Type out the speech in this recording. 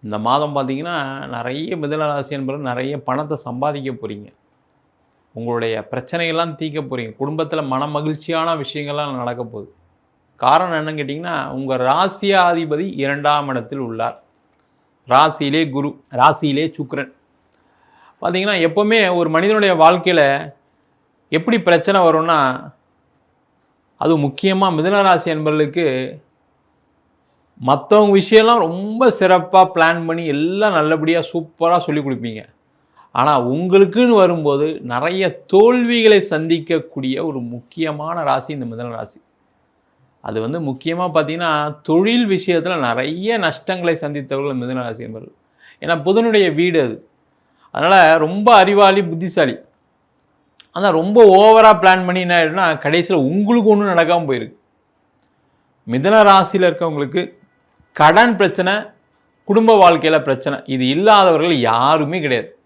இந்த மாதம் பார்த்தீங்கன்னா, நிறைய மிதுன ராசி என்பவர்கள் நிறைய பணத்த சம்பாதிக்க போறீங்க. உங்களுடைய பிரச்சனைகள்லாம் தீர்க்க போறீங்க. குடும்பத்தில மனமகிழ்ச்சியான விஷயங்கள்லாம் நடக்க போகுது. காரணம் என்னன்னு கேட்டீங்கன்னா, உங்க ராசியாதிபதி 2ஆம் இடத்தில் உள்ளார். ராசியிலே குரு, ராசியிலே சுக்கிரன். பார்த்தீங்கன்னா, எப்பவுமே ஒரு மனிதனுடைய வாழ்க்கையில எப்படி பிரச்சனை வரும்னா, அதுவும் முக்கியமா மிதுன ராசி அன்பர்களுக்கு மத்தவங்க விஷயம்லாம் ரொம்ப சிறப்பா பிளான் பண்ணி எல்லாம் நல்லபடியா சூப்பரா சொல்லிக் குடுப்பீங்க. ஆனா, உங்களுக்குன்னு வரும்போது நெறைய தோல்விகளை சந்திக்கக்கூடிய ஒரு முக்கியமான ராசி இந்த மிதுன ராசி. அது வந்து முக்கியமா பார்த்தீங்கன்னா, தொழில் விஷயத்தில நெறைய நஷ்டங்களை சந்தித்தவர்கள் மிதுன ராசி என்பவர்கள். ஏன்னா புதனுடைய வீடு அது. அதனால ரொம்ப அறிவாளி, புத்திசாலி. ஆனா ரொம்ப ஓவரா பிளான் பண்ணி என்ன ஆயிடும்னா, கடைசியில உங்களுக்கு ஒண்ணும் நடக்காம போயிருக்கு. மிதுன ராசியில இருக்கவங்களுக்கு கடன் பிரச்சனை, குடும்ப வாழ்க்கையில பிரச்சனை. இது இல்லாதவர்கள் யாருமே கிடையாது.